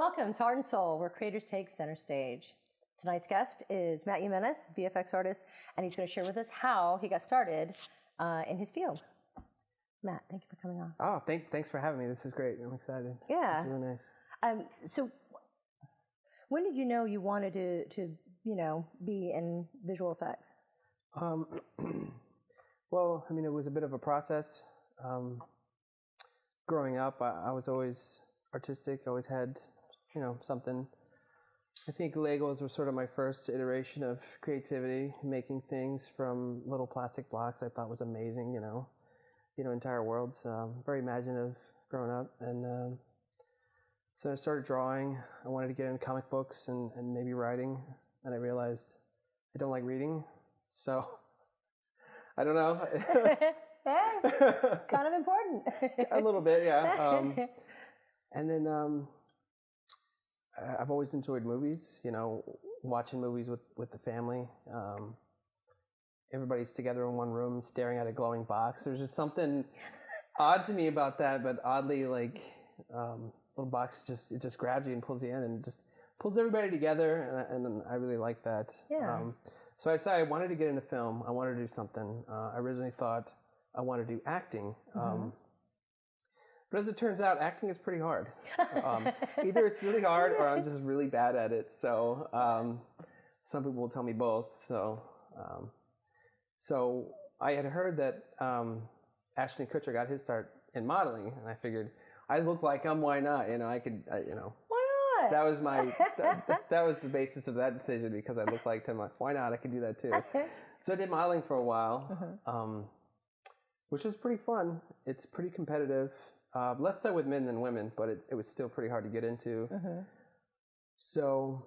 Welcome to Art and Soul, where creators take center stage. Tonight's guest is Matt Jimenez, VFX artist, and he's going to share with us how he got started in his field. Matt, thank you for coming on. Oh, thanks for having me. This is great. I'm excited. Yeah. It's really nice. So when did you know you wanted to be in visual effects? Well, I mean, it was a bit of a process. Growing up, I was always artistic, always had, something. I think Legos were sort of my first iteration of creativity, making things from little plastic blocks I thought was amazing, entire worlds. Very imaginative growing up. And so I started drawing. I wanted to get into comic books and maybe writing. And I realized I don't like reading. So I don't know. Hey, kind of important. A little bit, yeah. And then I've always enjoyed movies, watching movies with the family. Everybody's together in one room staring at a glowing box. There's just something odd to me about that, but oddly, little box just grabs you and pulls you in and just pulls everybody together, and I really like that. Yeah. So I decided I wanted to get into film. I wanted to do something. I originally thought I wanted to do acting. But as it turns out, acting is pretty hard. Either it's really hard or I'm just really bad at it. So some people will tell me both. So I had heard that Ashton Kutcher got his start in modeling, and I figured I look like him. Why not? Why not? That was that was the basis of that decision, because I looked like him. Like, why not? I could do that too. So I did modeling for a while, which was pretty fun. It's pretty competitive. Less so with men than women, but it was still pretty hard to get into. So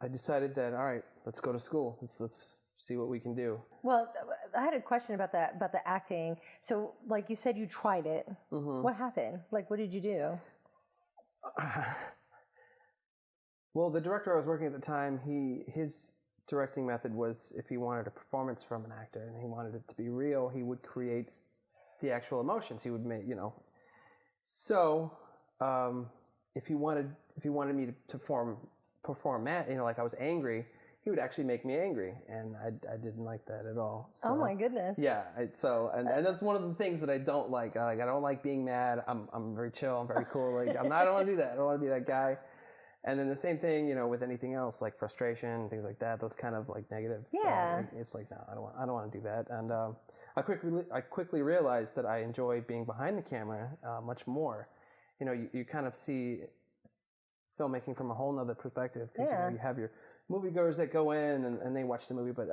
I decided that, all right, let's go to school. Let's see what we can do. Well, I had a question about the acting. So, like you said, you tried it. What happened? Like, what did you do? Well, the director I was working at the time, his directing method was, if he wanted a performance from an actor and he wanted it to be real, he would create the actual emotions. He would make, So, if he wanted me to perform Matt, like I was angry, he would actually make me angry, and I didn't like that at all. So, oh my goodness. Yeah. And that's one of the things that I don't like. I don't like being mad. I'm very chill. I'm very cool. I don't want to do that. I don't want to be that guy. And then the same thing, with anything else, like frustration, things like that. Those kind of negative. Yeah. It's like, no, I don't want to do that. And I quickly realized that I enjoy being behind the camera much more. You kind of see filmmaking from a whole nother perspective, because you have your moviegoers that go in and they watch the movie, but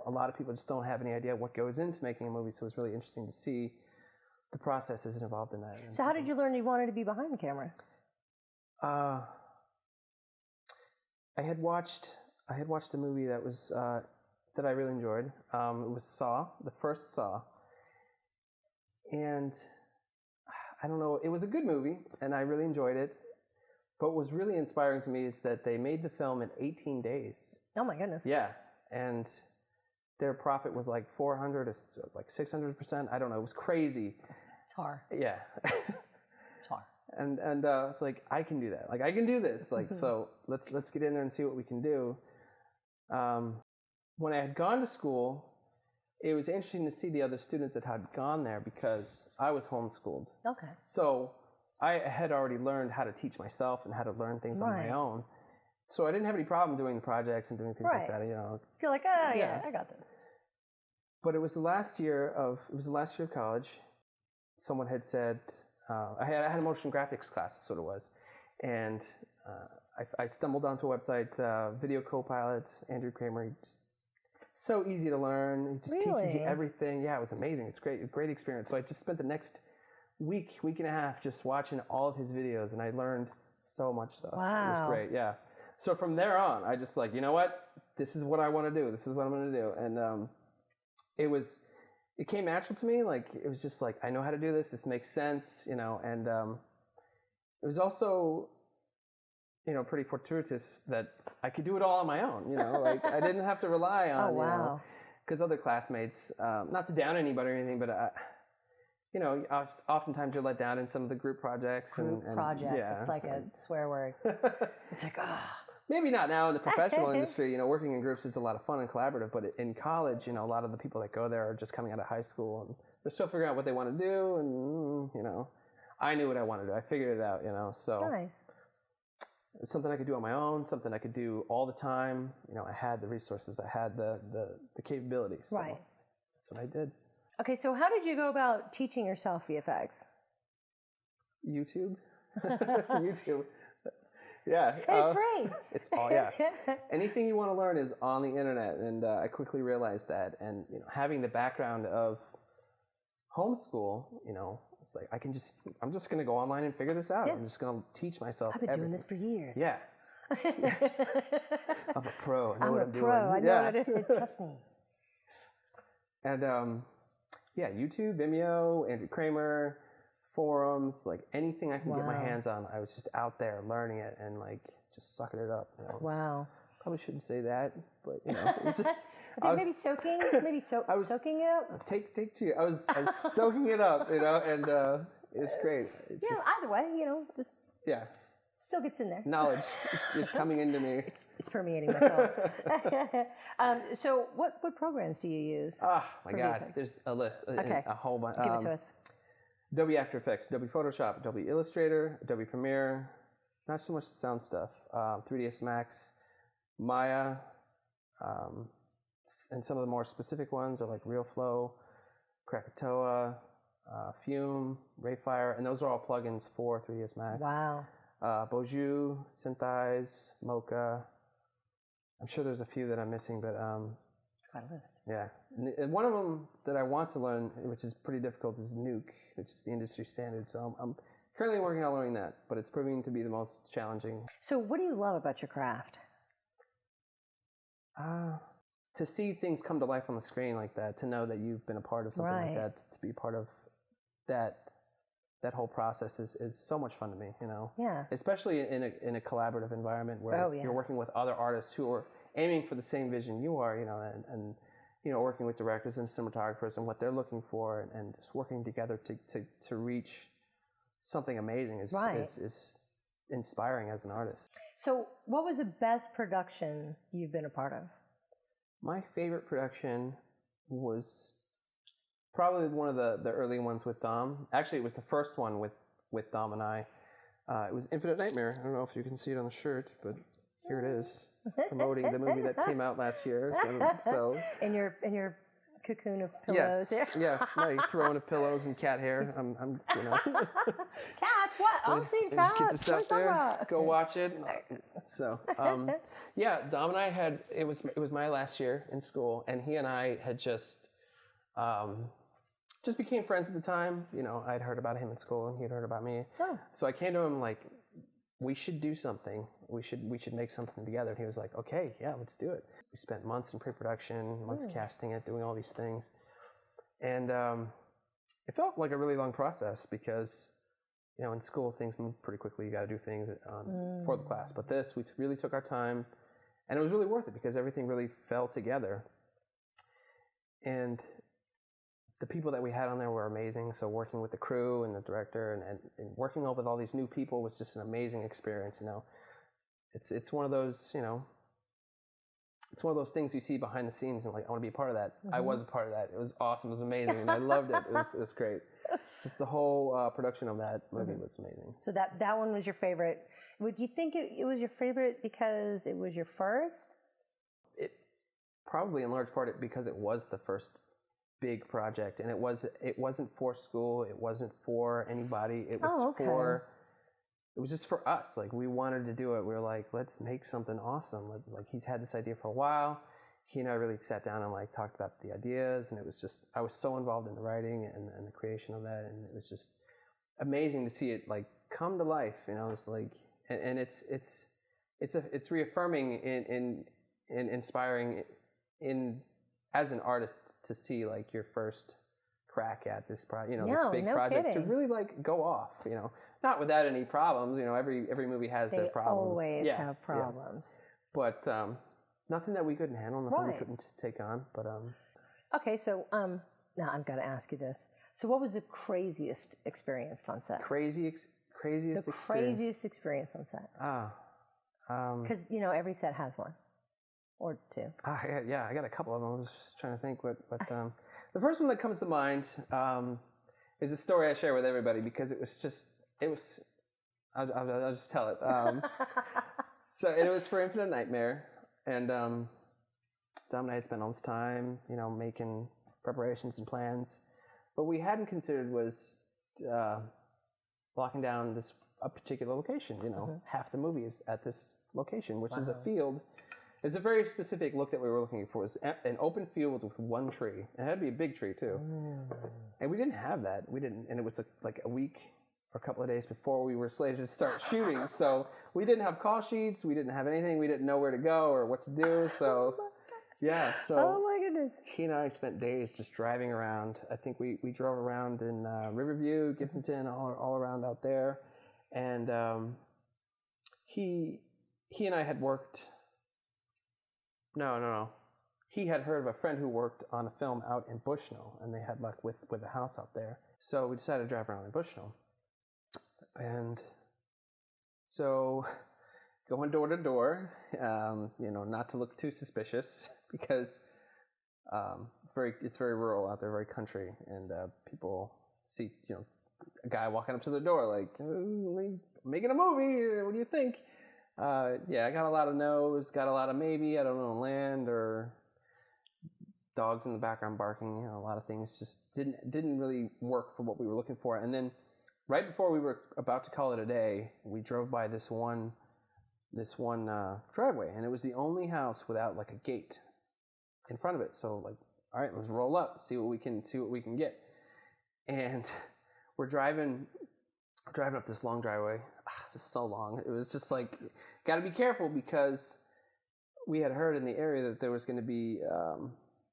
a lot of people just don't have any idea what goes into making a movie. So it's really interesting to see the processes involved in that. So how did you learn you wanted to be behind the camera? I had watched a movie that was that I really enjoyed. It was Saw, the first Saw, and I don't know. It was a good movie, and I really enjoyed it. But what was really inspiring to me is that they made the film in 18 days. Oh my goodness. Yeah, and their profit was like 400 or like 600%. I don't know. It was crazy. Tar. Yeah. Tar. And it's like, I can do that. I can do this. So let's get in there and see what we can do. When I had gone to school, it was interesting to see the other students that had gone there, because I was homeschooled. Okay. So I had already learned how to teach myself and how to learn things on my own. So I didn't have any problem doing the projects and doing things like that. You're like, yeah, I got this. But it was the last year of college. Someone had said, I had a motion graphics class, that's what it was. And I stumbled onto a website, Video Copilot, Andrew Kramer. Just so easy to learn. He just teaches you everything. Yeah, it was amazing. It's great experience. So I just spent the next week and a half just watching all of his videos, and I learned so much stuff. Wow. It was great, yeah. So from there on, I just you know what? This is what I want to do. This is what I'm going to do. And it came natural to me. It was just I know how to do this. This makes sense, and it was also, pretty fortuitous that I could do it all on my own, I didn't have to rely on, because other classmates, not to down anybody or anything, but you know, oftentimes you're let down in some of the group projects. Group projects. Yeah, it's like a swear word. It's like, Maybe not now in the professional industry. You know, working in groups is a lot of fun and collaborative. But in college, you know, a lot of the people that go there are just coming out of high school and they're still figuring out what they want to do. And you know, I knew what I wanted to do. I figured it out. You know, so nice. Something I could do on my own. Something I could do all the time. You know, I had the resources. I had the capabilities. So Right. That's what I did. Okay, so how did you go about teaching yourself VFX? YouTube. YouTube. Yeah. It's free. It's all, yeah. Anything you want to learn is on the internet. And I quickly realized that. And, you know, having the background of homeschool, you know, it's like, I'm just going to go online and figure this out. Yeah. I'm just going to teach myself I've been doing this for years. Yeah. I'm a pro. I know what I'm doing. I know what I'm doing. Trust me. And, yeah, YouTube, Vimeo, Andrew Kramer, forums, like anything I can get my hands on, I was just out there learning it and like just sucking it up. You know, Wow. Probably shouldn't say that, but you know, it was just. Maybe soaking it up. Take two. I was soaking it up, you know, and it's great. It's just, either way, you know, just still gets in there. Knowledge is coming into me. It's permeating myself. So what programs do you use? Oh my God, there's a list, a whole bunch. Give it to us. Adobe After Effects, Adobe Photoshop, Adobe Illustrator, Adobe Premiere, not so much the sound stuff, 3ds Max, Maya, and some of the more specific ones are like RealFlow, Krakatoa, Fume, Rayfire, and those are all plugins for 3ds Max. Wow. Beaujeu, Synthesize, Mocha. I'm sure there's a few that I'm missing, but quite a list. Yeah. And one of them that I want to learn, which is pretty difficult, is Nuke, which is the industry standard. So I'm currently working on learning that, but it's proving to be the most challenging. So what do you love about your craft? To see things come to life on the screen like that, to know that you've been a part of something like that, to be part of that whole process is so much fun to me, you know? Yeah. Especially in a collaborative environment where you're working with other artists who are aiming for the same vision you are, you know, and you know, working with directors and cinematographers and what they're looking for and just working together to reach something amazing is inspiring as an artist. So what was the best production you've been a part of? My favorite production was probably one of the early ones with Dom. Actually, it was the first one with Dom and I. It was Infinite Nightmare. I don't know if you can see it on the shirt, but here it is, promoting the movie that came out last year. So in your cocoon of pillows. Yeah, my throne of pillows and cat hair. I'm you know. Cats? What? I've seen cats. Get this out there. Go watch it. So, yeah, Dom and I it was my last year in school, and he and I had just became friends at the time. You know, I'd heard about him in school, and he'd heard about me. Oh. So I came to him like, we should do something. We should make something together. And he was like, okay, yeah, let's do it. We spent months in pre-production, months casting it, doing all these things. And it felt like a really long process because, you know, in school things move pretty quickly. You got to do things for the class. But this, we really took our time, and it was really worth it because everything really fell together. And the people that we had on there were amazing. So working with the crew and the director and working with all these new people was just an amazing experience. You know, it's one of those, you know, it's one of those things you see behind the scenes and like, I want to be a part of that. I was a part of that. It was awesome. It was amazing. And I loved it. It was great. Just the whole production of that movie was amazing. So that one was your favorite. Would you think it was your favorite because it was your first? It probably in large part because it was the first big project, and it wasn't for school, it wasn't for anybody, it was it was just for us. Like, we wanted to do it. We were like, let's make something awesome. Like he's had this idea for a while. He and I really sat down and like talked about the ideas, and it was just, I was so involved in the writing and the creation of that, and it was just amazing to see it like come to life. You know, it's like, and it's reaffirming in inspiring in as an artist to see like your first crack at this this big project kidding. To really like go off, you know, not without any problems. You know, every movie has their problems. Always have problems. But nothing that we couldn't handle, nothing we couldn't take on. But okay, so now I'm going to ask you this. So what was the craziest experience on set? Craziest experience? Craziest experience on set. Because, every set has one. Or two. Yeah, I got a couple of them. I was just trying to think but the first one that comes to mind is a story I share with everybody because I'll just tell it. So it was for Infinite Nightmare, and Dom and I had spent all this time, making preparations and plans. What we hadn't considered was locking down a particular location. Half the movie is at this location, which is a field. It's a very specific look that we were looking for. It's an open field with one tree. It had to be a big tree too. And we didn't have that. And it was like a week or a couple of days before we were slated to start shooting. So we didn't have call sheets. We didn't have anything. We didn't know where to go or what to do. So yeah. So oh my goodness. He and I spent days just driving around. I think we drove around in Riverview, Gibsonton, all around out there. And he and I had worked. No. He had heard of a friend who worked on a film out in Bushnell, and they had luck with a house out there. So we decided to drive around in Bushnell. And so going door to door, not to look too suspicious because it's very rural out there, very country, and people see a guy walking up to the door like, making a movie. What do you think? I got a lot of no's, got a lot of maybe, I don't know, land, or dogs in the background barking. A lot of things just didn't really work for what we were looking for. And then right before we were about to call it a day, we drove by this one driveway, and it was the only house without like a gate in front of it. So like, all right, let's roll up, see what we can get. And we're driving up this long driveway. It was so long. It was just like, got to be careful because we had heard in the area that there was going to be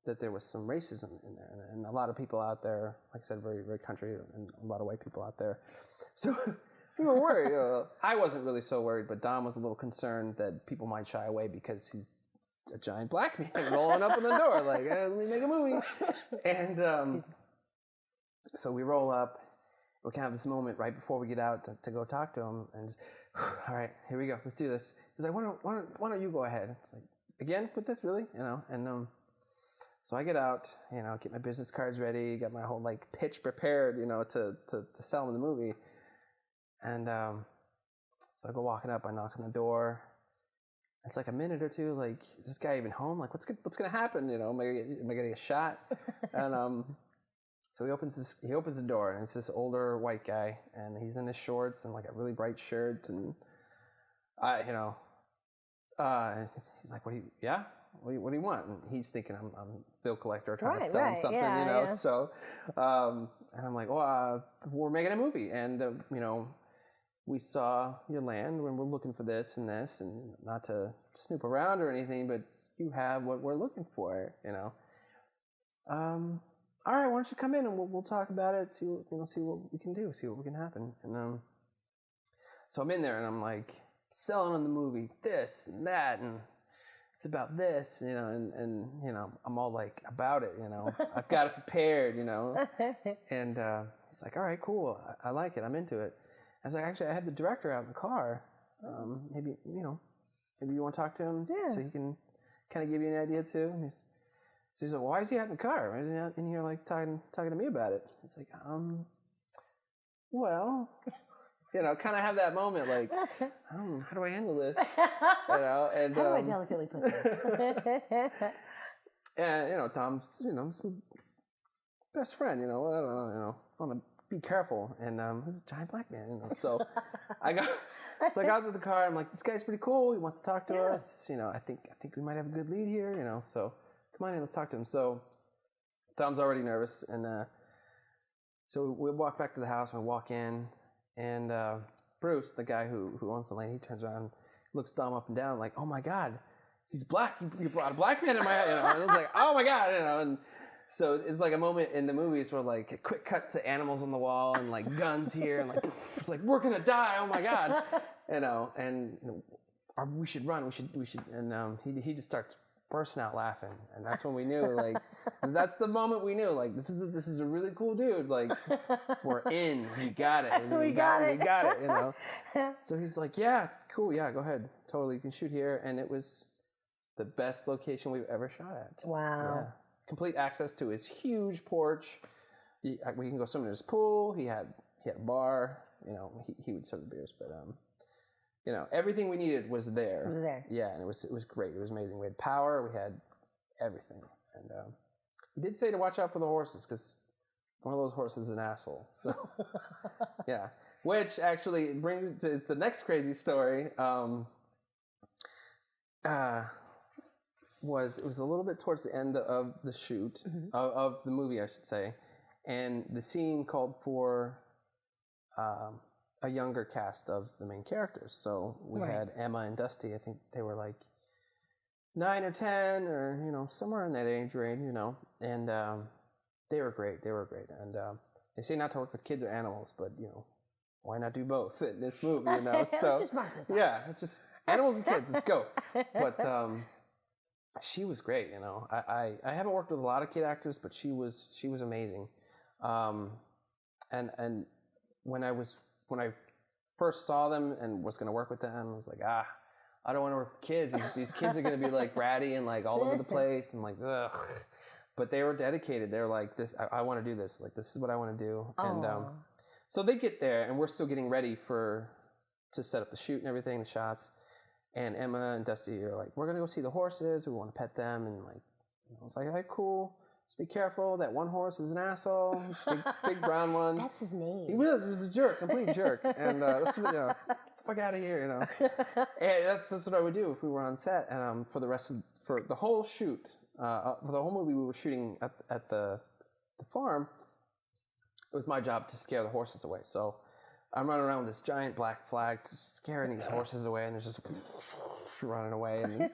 that there was some racism in there, and a lot of people out there, like I said, very very country, and a lot of white people out there. So we were worried. I wasn't really so worried, but Dom was a little concerned that people might shy away because he's a giant black man rolling up in the door like, hey, let me make a movie. And so we roll up. We kind of have this moment right before we get out to go talk to him, and all right, here we go, let's do this. He's like, why don't you go ahead? It's like, again with this, really, and so I get out, get my business cards ready, got my whole like pitch prepared, to sell him the movie, and so I go walking up, I knock on the door. It's like a minute or two, like, is this guy even home? Like, what's gonna happen? Am I gonna get shot? And so he opens the door, and it's this older white guy, and he's in his shorts and like a really bright shirt, and he's like, what do you want? And he's thinking I'm a bill collector trying to sell him something, Yeah. So, and I'm like, we're making a movie, and we saw your land when we're looking for this, and not to snoop around or anything, but you have what we're looking for, all right, why don't you come in and we'll talk about it, see what we can do, see what can happen. And so I'm in there and I'm like selling on the movie, this and that, and it's about this, and I'm all like about it, I've got it prepared, and he's like, all right, cool, I like it, I'm into it. I was like, actually, I have the director out in the car, maybe you want to talk to him so he can kind of give you an idea too. And so he's like, well, why is he out in the car? Why is he out in here like talking to me about it? It's like, well, kind of have that moment like, how do I handle this? And how do I delicately put this? And Tom's some best friend. I don't know, want to be careful. And this is a giant black man. So I got to the car. I'm like, this guy's pretty cool. He wants to talk to us. I think we might have a good lead here. So. Come on in, let's talk to him. So Tom's already nervous, and so we walk back to the house, and we walk in, and Bruce, the guy who owns the lane, he turns around, looks Dom up and down, like, oh my God, he's black. You brought a black man in my house, And I was like, oh my God, and so it's like a moment in the movies where like a quick cut to animals on the wall and like guns here, and like it's like we're gonna die, oh my God, and we should run, we should, and he just starts bursting out laughing, and that's when we knew, like, that's the moment we knew, like, this is a really cool dude. Like, we're in, we got it, we got it, you know. So he's like, yeah, cool, yeah, go ahead, totally, you can shoot here, and it was the best location we've ever shot at. Wow. Yeah, complete access to his huge porch. We can go swim in his pool. He had a bar. You know, he would serve the beers, but you know, everything we needed was there. It was there. Yeah, and it was great. It was amazing. We had power. We had everything. And he did say to watch out for the horses because one of those horses is an asshole. So yeah, which actually brings is the next crazy story. It was a little bit towards the end of the shoot of the movie, I should say, and the scene called for a younger cast of the main characters. So we had Emma and Dusty. I think they were like 9 or 10, or you know, somewhere in that age range, you know. And they were great. And they say not to work with kids or animals, but you know, why not do both in this movie? You know, so yeah, it's just animals and kids. Let's go. But she was great. You know, I haven't worked with a lot of kid actors, but she was amazing. And when I first saw them and was going to work with them, I was like, I don't want to work with kids. These kids are going to be like ratty and like all over the place and like, ugh. But they were dedicated. They were like, this, I want to do this. Like, this is what I want to do. And so they get there, and we're still getting ready to set up the shoot and everything, the shots. And Emma and Dusty are like, we're going to go see the horses. We want to pet them. And like, I was like, all right, cool. Just be careful. That one horse is an asshole. This big brown one. That's his name. He was a jerk, complete jerk. And that's what, you know, get the fuck out of here, you know. And that's what I would do if we were on set. And for the whole shoot, for the whole movie we were shooting at the farm, it was my job to scare the horses away. So I'm running around with this giant black flag, just scaring these horses away, and they're just running away. And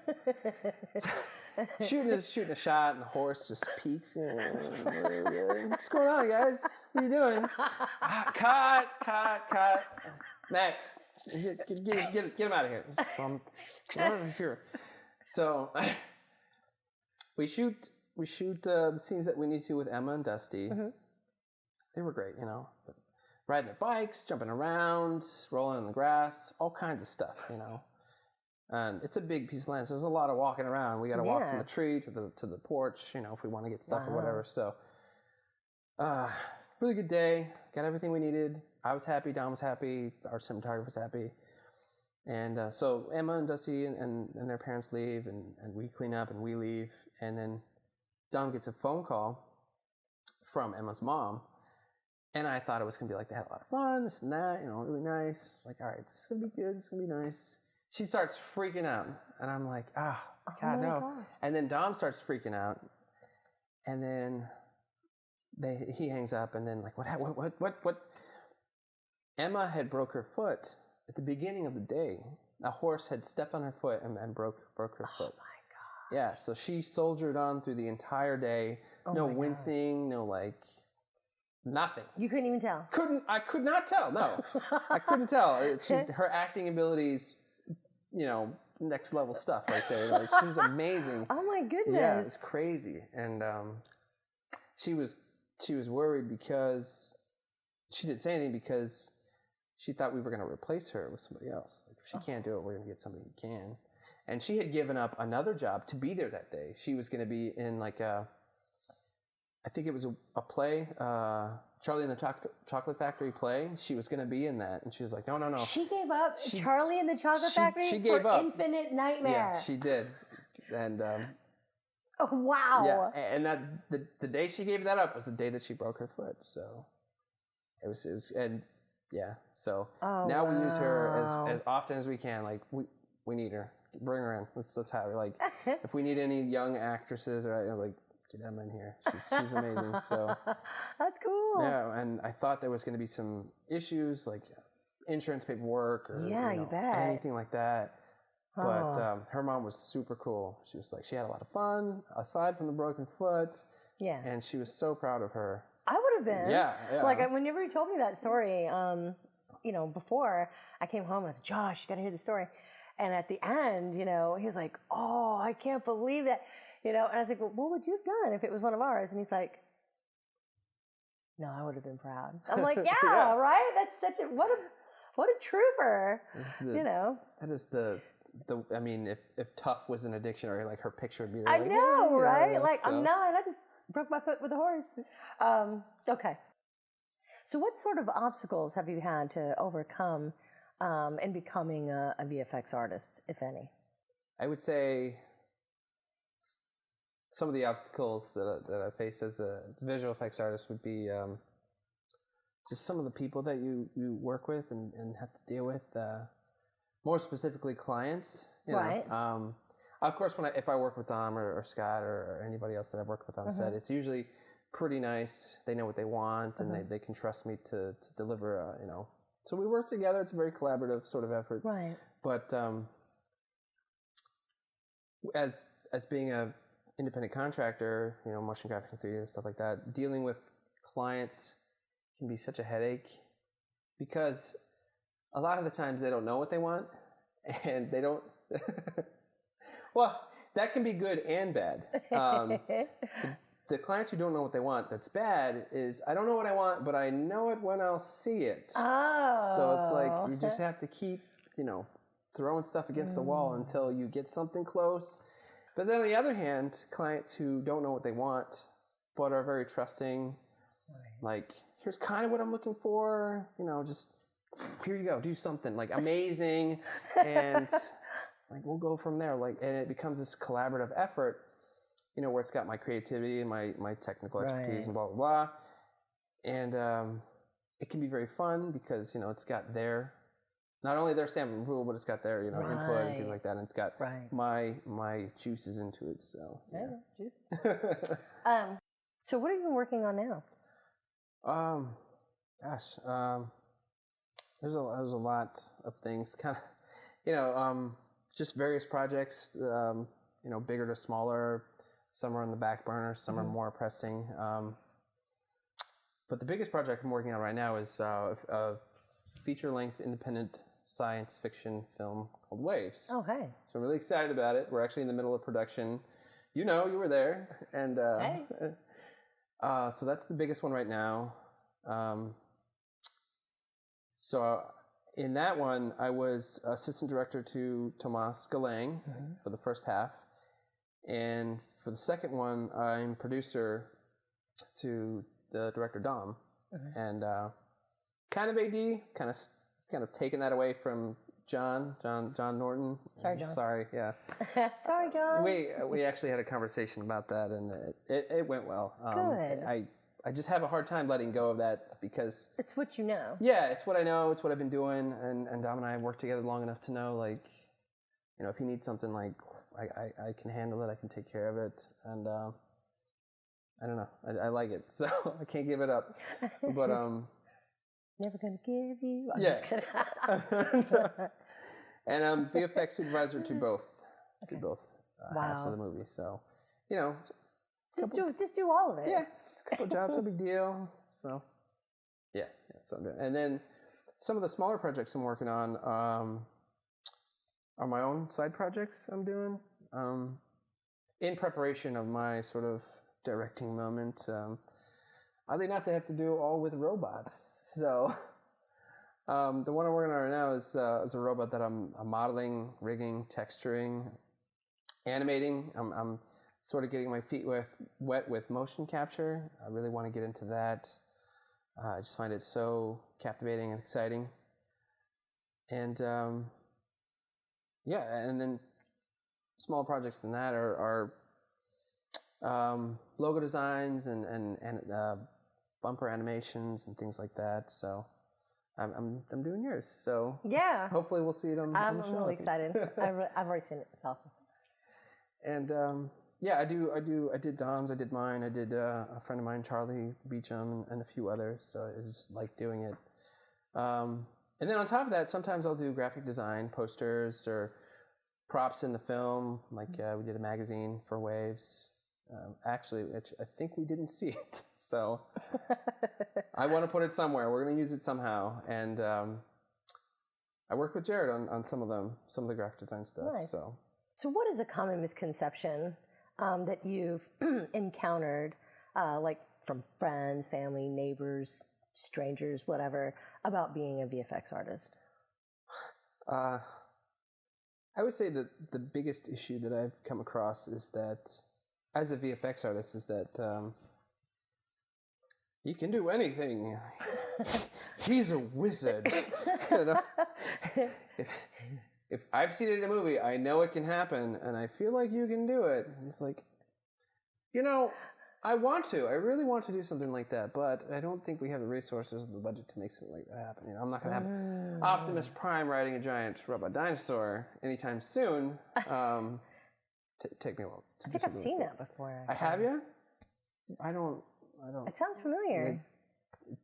shooting a shot, and the horse just peeks. What's going on, guys? What are you doing? Cut. Matt, get him out of here. So I'm out of here. So we shoot the scenes that we need to with Emma and Dusty. Mm-hmm. They were great, you know. Riding their bikes, jumping around, rolling in the grass, all kinds of stuff, you know. And it's a big piece of land, so there's a lot of walking around. We got to walk from the tree to the porch, you know, if we want to get stuff or whatever. So, really good day. Got everything we needed. I was happy. Don was happy. Our cinematographer was happy. And so Emma and Dusty and their parents leave, and we clean up and we leave. And then Don gets a phone call from Emma's mom. And I thought it was going to be like, they had a lot of fun, this and that, you know, really nice. Like, all right, this is going to be good. This is going to be nice. She starts freaking out. And I'm like, God, no. God. And then Dom starts freaking out. And then he hangs up. And then like, what? Emma had broke her foot at the beginning of the day. A horse had stepped on her foot and broke her foot. Oh, my God. Yeah, so she soldiered on through the entire day. No wincing, no like... Nothing. You couldn't even tell? I could not tell, no. I couldn't tell. Her acting abilities, you know, next level stuff right there. Like, she was amazing. Oh my goodness. Yeah, it's crazy. And she was worried because she didn't say anything because she thought we were going to replace her with somebody else. Like, if she can't do it, we're going to get somebody who can. And she had given up another job to be there that day. She was going to be in like I think it was a play, Charlie and the Chocolate Factory play. She was going to be in that, and she was like, no. She gave up Charlie and the Chocolate Factory gave for up. Infinite Nightmare. Yeah, she did. And oh, wow. Yeah, and that the day she gave that up was the day that she broke her foot. So it was and yeah. So now we use her as often as we can. Like we need her. Bring her in. Let's have her. Like if we need any young actresses or like. Get Emma in here. She's amazing. So that's cool. Yeah, and I thought there was going to be some issues like insurance paperwork or you bet. Anything like that. But her mom was super cool. She was like, she had a lot of fun aside from the broken foot. Yeah, and she was so proud of her. I would have been. Yeah. Like whenever you told me that story, you know, before, I came home and I said, Josh, you got to hear the story. And at the end, he was like, oh, I can't believe that, And I was like, well, what would you have done if it was one of ours? And he's like, no, I would have been proud. I'm like, yeah, right? That's such what a trooper, That is I mean, if tough was in a dictionary, like her picture would be there. I like, know, yeah, right? Like, so. I'm not, I just broke my foot with a horse. Okay. So what sort of obstacles have you had to overcome in becoming a VFX artist, if any? I would say some of the obstacles that I face as a visual effects artist would be just some of the people that you work with and have to deal with. More specifically, clients. Right. Of course, if I work with Dom or Scott or anybody else that I've worked with on set, it's usually pretty nice. They know what they want, and they can trust me to deliver. So we work together. It's a very collaborative sort of effort. Right. But as being a independent contractor, motion graphics and 3D and stuff like that, dealing with clients can be such a headache because a lot of the times they don't know what they want, and they don't. Well, that can be good and bad. The clients who don't know what they want, that's bad, is I don't know what I want, but I know it when I'll see it. Oh. So it's like you just have to keep, throwing stuff against the wall until you get something close. But then on the other hand, clients who don't know what they want, but are very trusting, like, here's kind of what I'm looking for, just here you go, do something like amazing, and like we'll go from there. Like, and it becomes this collaborative effort, where it's got my creativity and my technical expertise and blah blah blah, and it can be very fun because it's got not only their stamp of approval, but it's got their input and things like that, and it's got my juices into it. So juice. So what are you working on now? There's a lot of things, kind of, just various projects, bigger to smaller. Some are on the back burner, some are more pressing. But the biggest project I'm working on right now is a feature-length independent science fiction film called Waves. Oh, hey. So I'm really excited about it. We're actually in the middle of production. You were there. And so that's the biggest one right now. So in that one, I was assistant director to Tomas Galang for the first half. And for the second one, I'm producer to the director Dom. And kind of AD, kind of taking that away from John Norton. Sorry, John. Sorry, yeah. Sorry, John. We actually had a conversation about that, and it went well. Good. I just have a hard time letting go of that because it's what you know. Yeah, it's what I know. It's what I've been doing, and Dom and I have worked together long enough to know, like, if he needs something, like, I can handle it. I can take care of it, and I don't know. I like it, so I can't give it up. But never gonna give you. I'm just kidding. And I'm VFX supervisor to both halves of the movie. So, just do all of it. Yeah, just a couple of jobs, no big deal. So, yeah, that's what I'm doing. And then some of the smaller projects I'm working on are my own side projects I'm doing in preparation of my sort of directing moment. Oddly enough, they have to do all with robots. So the one I'm working on right now is a robot that I'm modeling, rigging, texturing, animating. I'm sort of getting my feet wet with motion capture. I really want to get into that. I just find it so captivating and exciting. And and then small projects than that are logo designs and bumper animations and things like that. So I'm doing yours. So yeah, hopefully we'll see it on I'm the show. really excited. I've already seen it. It's awesome. And I did Dom's, I did mine, I did a friend of mine, Charlie Beecham, and a few others. So I just like doing it. And then on top of that, sometimes I'll do graphic design, posters, or props in the film. Like we did a magazine for Waves. Actually, which I think we didn't see it. So I want to put it somewhere. We're going to use it somehow. And I worked with Jared on some of them, some of the graphic design stuff. Nice. So what is a common misconception that you've encountered, like from friends, family, neighbors, strangers, whatever, about being a VFX artist? I would say that the biggest issue that I've come across is that, as a VFX artist, is that you can do anything. He's a wizard. You know? If I've seen it in a movie, I know it can happen, and I feel like you can do it. And it's like, I really want to do something like that, but I don't think we have the resources or the budget to make something like that happen. I'm not going to have Optimus Prime riding a giant robot dinosaur anytime soon. Take me a while. I think I've seen that before. I have you? I don't. It sounds familiar.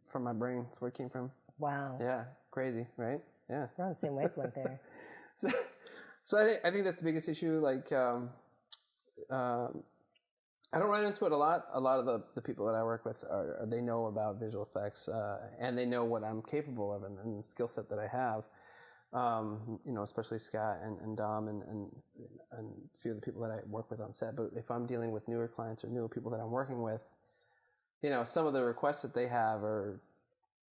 From my brain, that's where it came from. Wow. Yeah, crazy, right? Yeah. We're on the same wavelength there. So I think that's the biggest issue. Like, I don't run into it a lot. A lot of the people that I work with they know about visual effects, and they know what I'm capable of and the skill set that I have. Especially Scott and Dom and a few of the people that I work with on set. But if I'm dealing with newer clients or newer people that I'm working with, some of the requests that they have are,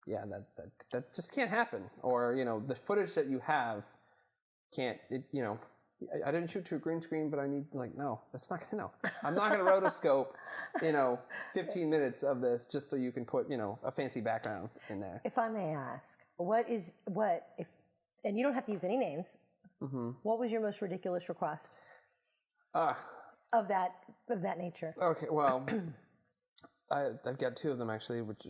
that just can't happen. Or, the footage that you have can't, I didn't shoot to a green screen, but I need, no, that's not, I'm not going to rotoscope, 15 minutes of this just so you can put, a fancy background in there. If I may ask, and you don't have to use any names, what was your most ridiculous request of that nature? Okay, well, I've got two of them actually, which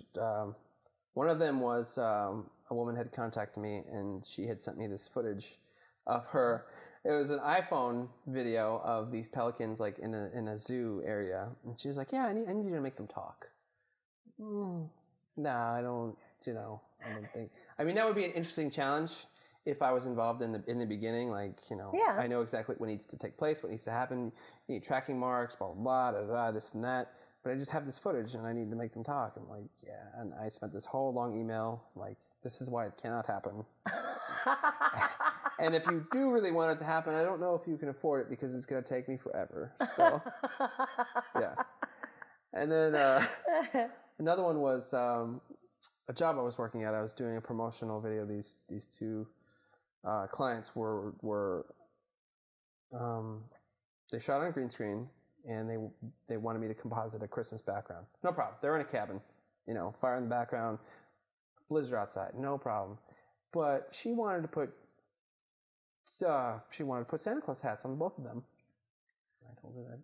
one of them was a woman had contacted me and she had sent me this footage of her. It was an iPhone video of these pelicans in a zoo area, and she's like, "Yeah, I need you to make them talk." No, I don't. I don't think. I mean, that would be an interesting challenge if I was involved in the beginning. Yeah. I know exactly what needs to take place, what needs to happen. You need tracking marks, blah blah blah, this and that. But I just have this footage, and I need to make them talk. I'm like, yeah. And I spent this whole long email, this is why it cannot happen. And if you do really want it to happen, I don't know if you can afford it because it's going to take me forever. So, yeah. And then another one was a job I was working at. I was doing a promotional video. These two clients were they shot on a green screen, and they wanted me to composite a Christmas background. No problem. They're in a cabin, fire in the background, blizzard outside, no problem. But she wanted to put Santa Claus hats on both of them. I told her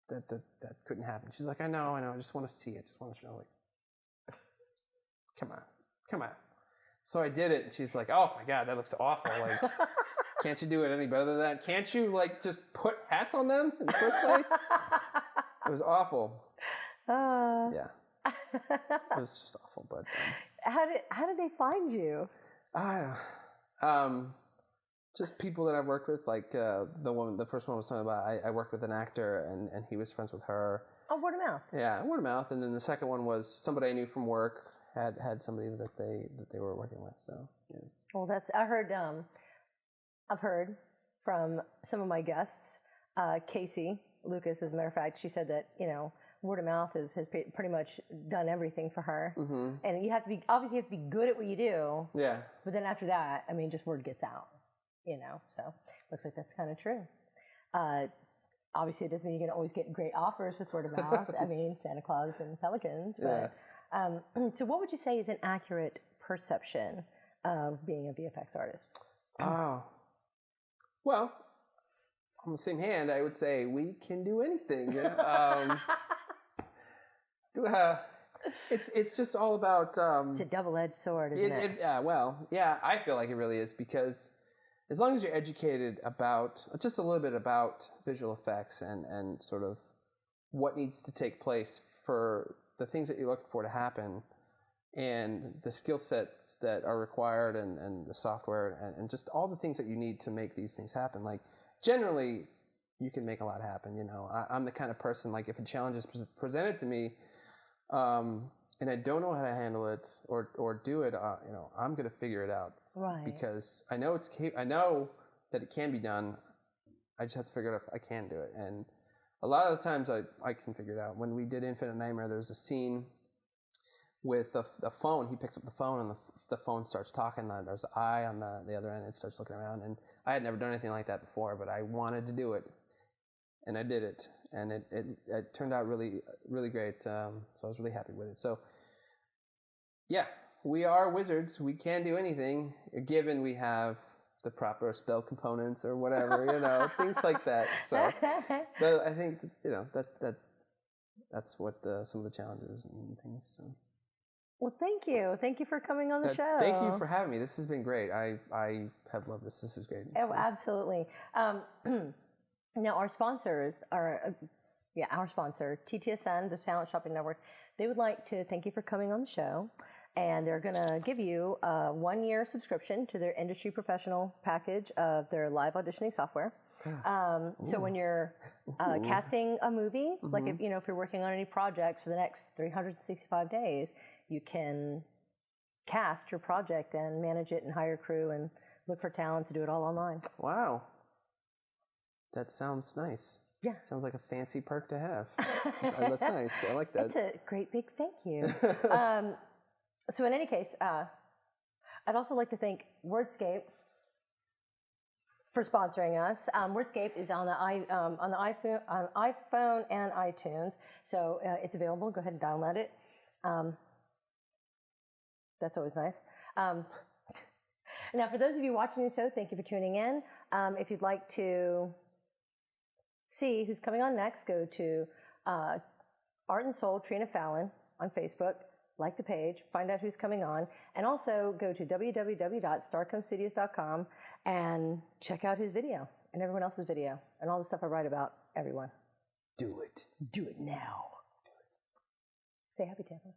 that couldn't happen. She's like, I know, I just want to see it. Just want to show come on. So I did it, and she's like, oh my God, that looks awful. Can't you do it any better than that? Can't you just put hats on them in the first place? It was awful. Yeah. It was just awful, but how did they find you? I don't know. Just people that I've worked with, the first one I was talking about, I worked with an actor and he was friends with her. Oh, word of mouth. Yeah, word of mouth. And then the second one was somebody I knew from work had somebody that they were working with. So yeah. Well, I've heard from some of my guests, Casey Lucas, as a matter of fact, she said that word of mouth has pretty much done everything for her. Mm-hmm. And you have to be good at what you do. Yeah. But then after that, just word gets out. So looks like that's kind of true. Obviously, it doesn't mean you can always get great offers with word of mouth. Santa Claus and pelicans. But so, what would you say is an accurate perception of being a VFX artist? Oh, well, on the same hand, I would say we can do anything. It's just all about. It's a double-edged sword, isn't it? I feel like it really is, because as long as you're educated about just a little bit about visual effects and sort of what needs to take place for the things that you're looking for to happen, and the skill sets that are required and the software and just all the things that you need to make these things happen, generally you can make a lot happen. I'm the kind of person, if a challenge is presented to me, and I don't know how to handle it or do it, you know, I'm going to figure it out. Right. Because I know I know that it can be done. I just have to figure out if I can do it. And a lot of the times I can figure it out. When we did Infinite Nightmare, there's a scene with the phone. He picks up the phone and the phone starts talking. There's an eye on the other end. It starts looking around. And I had never done anything like that before, but I wanted to do it. And I did it. And it turned out really, really great. So I was really happy with it. So yeah, we are wizards. We can do anything, given we have the proper spell components or whatever, you know, things like that. So I think, you know, that's what some of the challenges and things. So. Well, thank you. Thank you for coming on the show. Thank you for having me. This has been great. I have loved this. This is great. Oh, absolutely. Now, our sponsors are, our sponsor, TTSN, the Talent Shopping Network, they would like to thank you for coming on the show. And they're going to give you a 1-year subscription to their industry professional package of their live auditioning software. So when you're casting a movie, like if you're working on any projects for the next 365 days, you can cast your project and manage it and hire crew and look for talent to do it all online. Wow. That sounds nice. Yeah. Sounds like a fancy perk to have. That's nice. I like that. That's a great big thank you. So in any case, I'd also like to thank Wordscape for sponsoring us. Wordscape is on the iPhone and iTunes, so it's available. Go ahead and download it. That's always nice. Now, for those of you watching the show, thank you for tuning in. If you'd like to see who's coming on next, go to Art and Soul Trina Fallon on Facebook. Like the page, find out who's coming on, and also go to www.starcomstudios.com and check out his video and everyone else's video and all the stuff I write about everyone. Do it. Do it now. Stay happy, Tampa.